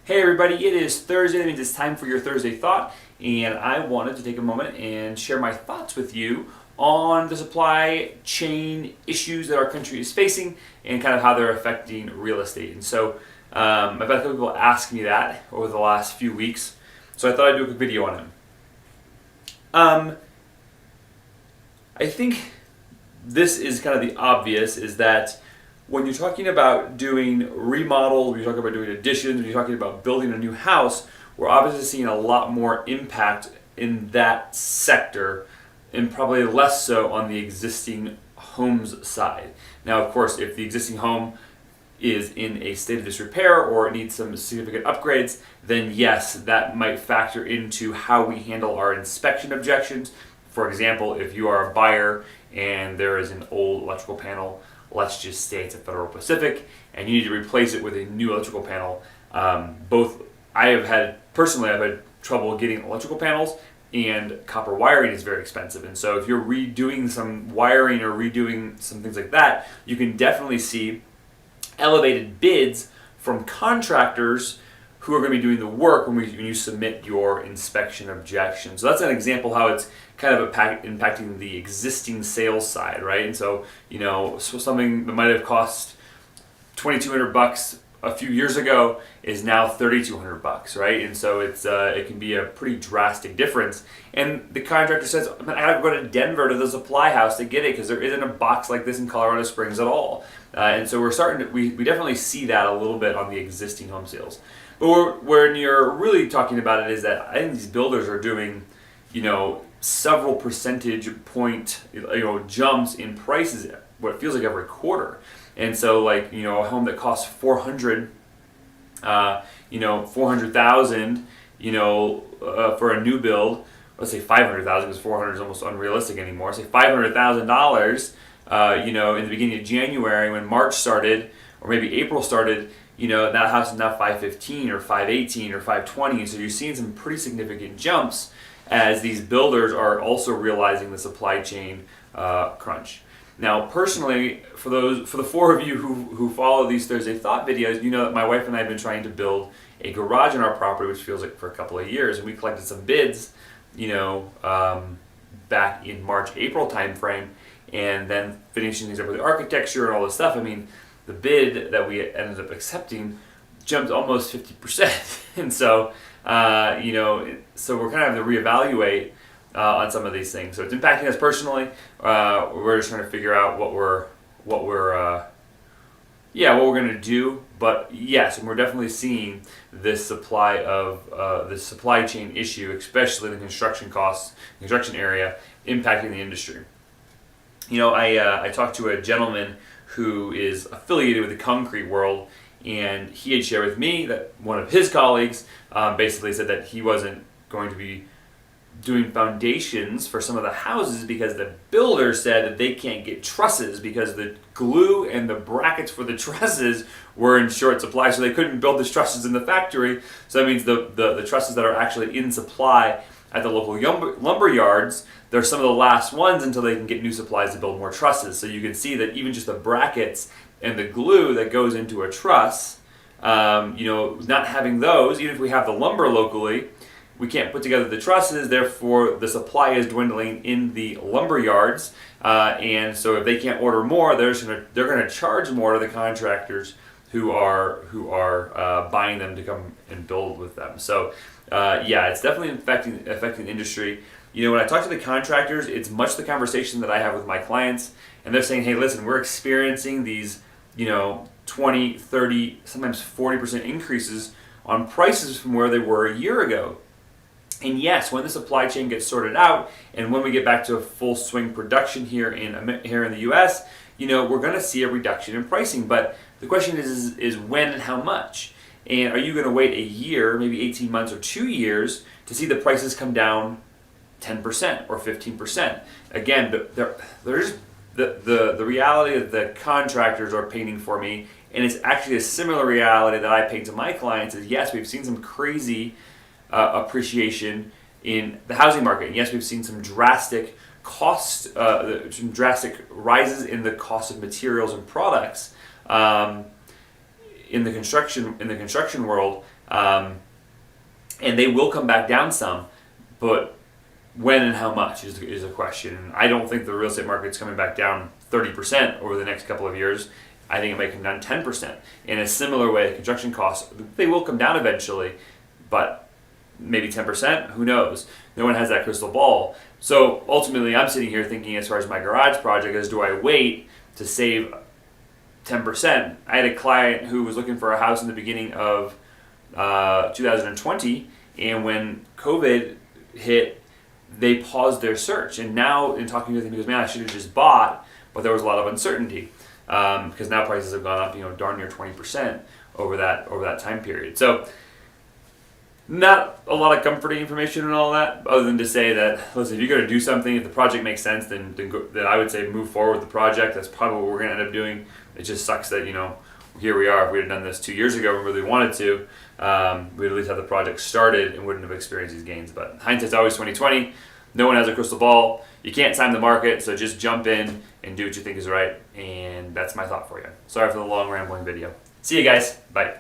Hey everybody, it is Thursday. That means it's time for your Thursday thought, and I wanted to take a moment and share my thoughts with you on the supply chain issues that our country is facing and kind of how they're affecting real estate. And so I've had a couple people ask me that over the last few weeks, so I thought I'd do a quick video on it. I think this is kind of the obvious, is that when you're talking about doing remodels, when you're talking about doing additions, when you're talking about building a new house, we're obviously seeing a lot more impact in that sector and probably less so on the existing homes side. Now, of course, if the existing home is in a state of disrepair or it needs some significant upgrades, then yes, that might factor into how we handle our inspection objections. For example, if you are a buyer and there is an old electrical panel, let's just say it's a Federal Pacific, and you need to replace it with a new electrical panel. I've had trouble getting electrical panels, and copper wiring is very expensive. And so if you're redoing some wiring or redoing some things like that, you can definitely see elevated bids from contractors who are going to be doing the work when you submit your inspection objection. So that's an example how it's kind of impacting the existing sales side, right? And so, so something that might have cost $2,200 a few years ago is now $3,200, right? And so it can be a pretty drastic difference. And the contractor says, I gotta go to Denver to the supply house to get it because there isn't a box like this in Colorado Springs at all. And so we definitely see that a little bit on the existing home sales. But when you're really talking about it, is that I think these builders are doing, several percentage point, jumps in prices, what it feels like every quarter. And so, a home that costs $400,000, for a new build, let's say $500,000 because $400,000 is almost unrealistic anymore. Say $500,000, in the beginning of January when March started, or maybe April started, that house is now $515,000 or $518,000 or $520,000. So you're seeing some pretty significant jumps as these builders are also realizing the supply chain crunch. Now, personally, for the four of you who follow these Thursday Thought videos, you know that my wife and I have been trying to build a garage on our property, which feels like for a couple of years, and we collected some bids, back in March, April timeframe, and then finishing things up with the architecture and all this stuff. I mean, the bid that we ended up accepting jumped almost 50%, and so so we're kind of having to reevaluate on some of these things. So it's impacting us personally. We're just trying to figure out what we're going to do. But yes, and we're definitely seeing this supply chain issue, especially the construction area, impacting the industry. I talked to a gentleman who is affiliated with the concrete world, and he had shared with me that one of his colleagues basically said that he wasn't going to be doing foundations for some of the houses because the builder said that they can't get trusses because the glue and the brackets for the trusses were in short supply, so they couldn't build the trusses in the factory. So that means the trusses that are actually in supply at the local lumber yards, they're some of the last ones until they can get new supplies to build more trusses. So you can see that even just the brackets and the glue that goes into a truss, not having those, even if we have the lumber locally, we can't put together the trusses, therefore the supply is dwindling in the lumber yards, and so if they can't order more, they're going to charge more to the contractors who are buying them to come and build with them. So it's definitely affecting the industry. When I talk to the contractors, it's much the conversation that I have with my clients, and they're saying, hey, listen, we're experiencing these 20, 30, sometimes 40% increases on prices from where they were a year ago. And yes, when the supply chain gets sorted out, and when we get back to a full swing production here in the U.S., we're going to see a reduction in pricing. But the question is when and how much? And are you going to wait a year, maybe 18 months or 2 years, to see the prices come down 10% or 15%? Again, there's the reality that the contractors are painting for me, and it's actually a similar reality that I paint to my clients. Is yes, we've seen some crazy appreciation in the housing market. And yes, we've seen some drastic rises in the cost of materials and products. in the construction world, and they will come back down some, but when and how much is a question. And I don't think the real estate market's coming back down 30% over the next couple of years. I think it might come down 10%. In a similar way, construction costs, they will come down eventually, but maybe 10%, who knows? No one has that crystal ball. So ultimately, I'm sitting here thinking, as far as my garage project, is do I wait to save 10%? I had a client who was looking for a house in the beginning of 2020, and when COVID hit, they paused their search. And now, in talking with him, he goes, "Man, I should have just bought," but there was a lot of uncertainty because now prices have gone up, darn near 20% over that time period. So, not a lot of comforting information and all that, other than to say that, listen, if you're going to do something, if the project makes sense, then I would say move forward with the project. That's probably what we're going to end up doing. It just sucks that, here we are. If we had done this 2 years ago and really wanted to, we'd at least have the project started and wouldn't have experienced these gains. But hindsight's always 2020. No one has a crystal ball. You can't time the market, so just jump in and do what you think is right. And that's my thought for you. Sorry for the long rambling video. See you guys. Bye.